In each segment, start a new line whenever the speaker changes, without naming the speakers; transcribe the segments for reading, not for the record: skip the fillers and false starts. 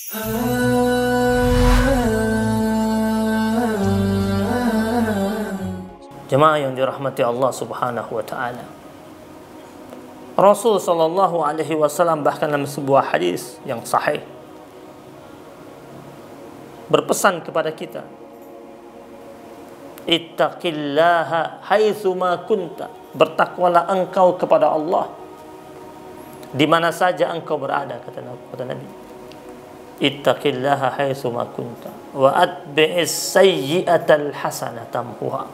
Jemaah yang dirahmati Allah Subhanahu wa taala. Rasul sallallahu alaihi wasallam bahkan dalam sebuah hadis yang sahih berpesan kepada kita, ittaqillaha haitsuma kunta, bertakwalah engkau kepada Allah di mana saja engkau berada, kata Nabi. Ittaqillaha haitsuma kunta wa atbi'is sayyi'atal hasanata tamhuha,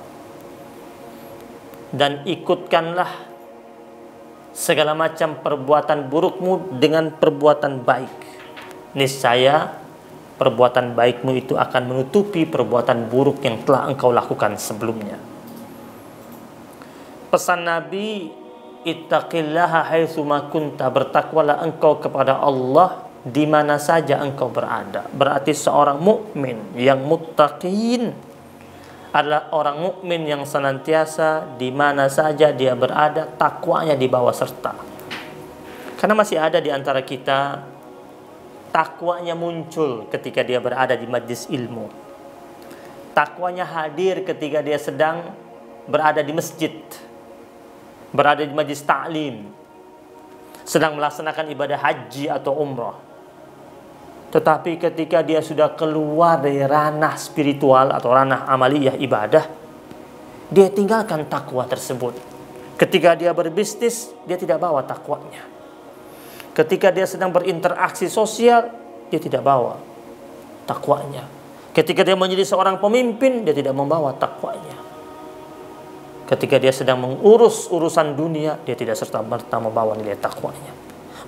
dan ikutkanlah segala macam perbuatan burukmu dengan perbuatan baik. Niscaya perbuatan baikmu itu akan menutupi perbuatan buruk yang telah engkau lakukan sebelumnya. Pesan Nabi, ittaqillaha haitsuma kunta, bertakwalah engkau kepada Allah di mana saja engkau berada. Berarti seorang mukmin yang muttaqin adalah orang mukmin yang senantiasa di mana saja dia berada takwanya dibawa serta. Karena masih ada di antara kita takwanya muncul ketika dia berada di majlis ilmu. Takwanya hadir ketika dia sedang berada di masjid, berada di majlis ta'lim, sedang melaksanakan ibadah haji atau umrah. Tetapi ketika dia sudah keluar dari ranah spiritual atau ranah amaliyah ibadah, dia tinggalkan takwa tersebut. Ketika dia berbisnis, dia tidak bawa takwanya. Ketika dia sedang berinteraksi sosial, dia tidak bawa takwanya. Ketika dia menjadi seorang pemimpin, dia tidak membawa takwanya. Ketika dia sedang mengurus urusan dunia, dia tidak serta-merta membawa nilai takwanya.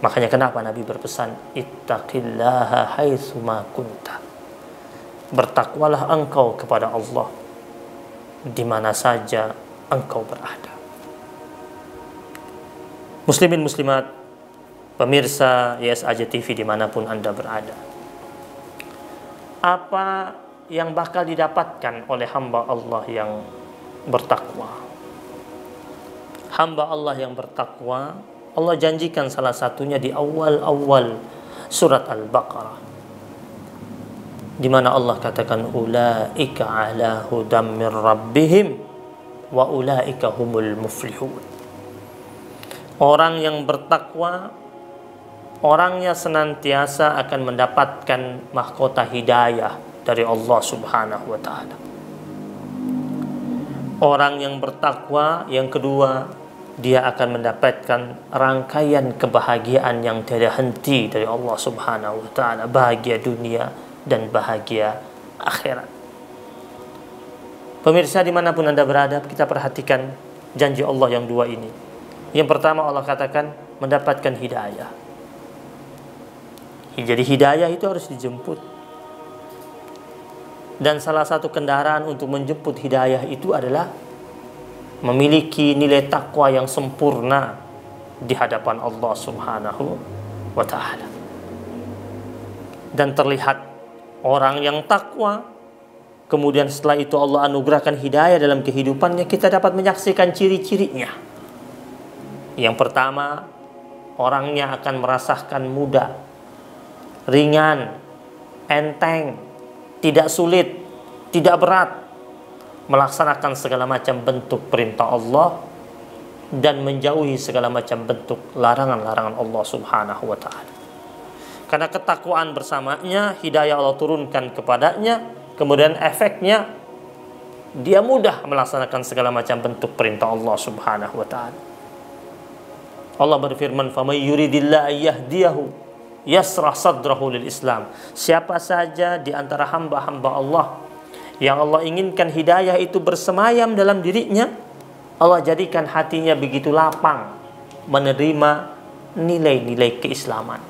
Makanya kenapa Nabi berpesan, ittaqillaha haitsuma kunta, bertakwalah engkau kepada Allah di mana saja engkau berada. Muslimin muslimat, pemirsa YSAJ TV dimanapun Anda berada, apa yang bakal didapatkan oleh hamba Allah yang bertakwa? Hamba Allah yang bertakwa, Allah janjikan salah satunya di awal-awal surat Al-Baqarah, di mana Allah katakan, ulaika ala hudam min rabbihim wa ulaika humul muflihun. Orang yang bertakwa, orangnya senantiasa akan mendapatkan mahkota hidayah dari Allah Subhanahu wa taala. Orang yang bertakwa yang kedua, dia akan mendapatkan rangkaian kebahagiaan yang tiada henti dari Allah Subhanahu wa taala, bahagia dunia dan bahagia akhirat. Pemirsa dimanapun Anda berada, kita perhatikan janji Allah yang dua ini. Yang pertama, Allah katakan mendapatkan hidayah. Jadi hidayah itu harus dijemput. Dan salah satu kendaraan untuk menjemput hidayah itu adalah memiliki nilai takwa yang sempurna di hadapan Allah Subhanahu wa taala. Dan terlihat orang yang takwa, kemudian setelah itu Allah anugerahkan hidayah dalam kehidupannya, kita dapat menyaksikan ciri-cirinya. Yang pertama, orangnya akan merasakan mudah, ringan, enteng, tidak sulit, tidak berat melaksanakan segala macam bentuk perintah Allah dan menjauhi segala macam bentuk larangan-larangan Allah Subhanahu wa taala. Karena ketakwaan bersamanya, hidayah Allah turunkan kepadanya, kemudian efeknya dia mudah melaksanakan segala macam bentuk perintah Allah Subhanahu wa taala. Allah berfirman, "Faman yuridillahu yahdiyahu yasrah sadrahu lil Islam." Siapa saja di antara hamba-hamba Allah yang Allah inginkan hidayah itu bersemayam dalam dirinya, Allah jadikan hatinya begitu lapang menerima nilai-nilai keislaman.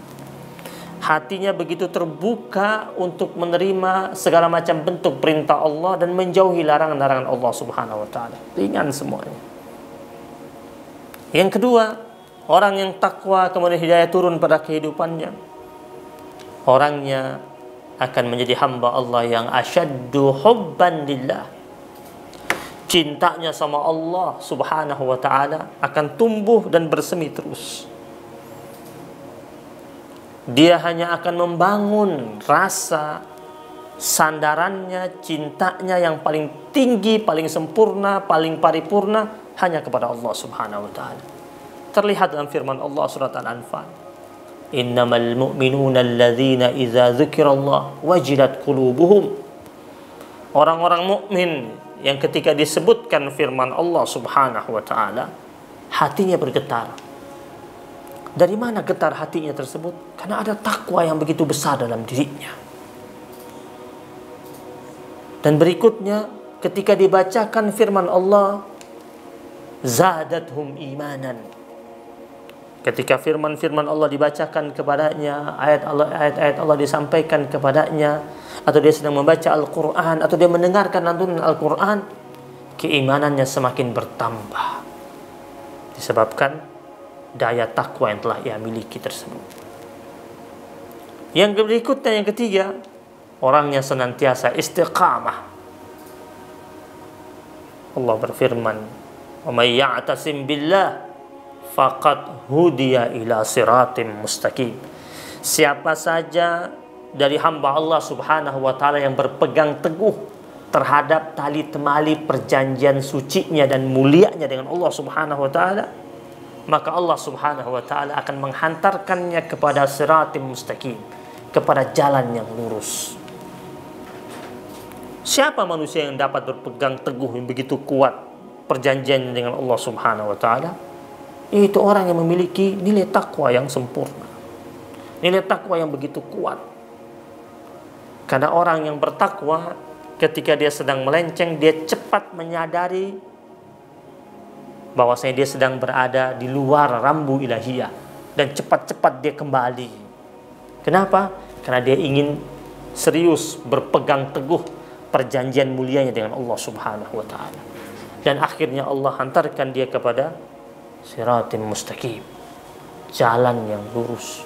Hatinya begitu terbuka untuk menerima segala macam bentuk perintah Allah dan menjauhi larangan-larangan Allah Subhanahu wa taala. Ringan semuanya. Yang kedua, orang yang takwa kemudian hidayah turun pada kehidupannya, orangnya akan menjadi hamba Allah yang asyaddu hubban lillah. Cintanya sama Allah Subhanahu wa taala akan tumbuh dan bersemi terus. Dia hanya akan membangun rasa sandarannya, cintanya yang paling tinggi, paling sempurna, paling paripurna hanya kepada Allah Subhanahu wa taala. Terlihat dalam firman Allah surat Al-Anfal, "Innamal mu'minuna alladzina idza dzukirallah wajilat qulubuhum." Orang-orang mukmin yang ketika disebutkan firman Allah Subhanahu wa taala, hatinya bergetar. Dari mana getar hatinya tersebut? Karena ada takwa yang begitu besar dalam dirinya. Dan berikutnya, ketika dibacakan firman Allah, zadathum imanan. Ketika firman-firman Allah dibacakan kepadanya, ayat-ayat Allah disampaikan kepadanya, atau dia sedang membaca Al-Quran, atau dia mendengarkan lantunan Al-Quran, keimanannya semakin bertambah. Disebabkan daya takwa yang telah ia miliki tersebut. Yang berikutnya, yang ketiga, orangnya senantiasa istiqamah. Allah berfirman, "Wa may ya'tasim billah faqad hudiya ila siratim mustaqim." Siapa saja dari hamba Allah Subhanahu wa taala yang berpegang teguh terhadap tali temali perjanjian sucinya dan mulianya dengan Allah Subhanahu wa taala, maka Allah Subhanahu wa taala akan menghantarkannya kepada siratim mustaqim, kepada jalan yang lurus. Siapa manusia yang dapat berpegang teguh yang begitu kuat perjanjiannya dengan Allah Subhanahu wa taala? Itu orang yang memiliki nilai takwa yang sempurna, nilai takwa yang begitu kuat. Karena orang yang bertakwa, ketika dia sedang melenceng, dia cepat menyadari bahwasanya dia sedang berada di luar rambu ilahiyah, dan cepat-cepat dia kembali. Kenapa? Karena dia ingin serius berpegang teguh perjanjian mulianya dengan Allah Subhanahu wa taala. Dan akhirnya Allah hantarkan dia kepada siratim mustaqim, jalan yang lurus.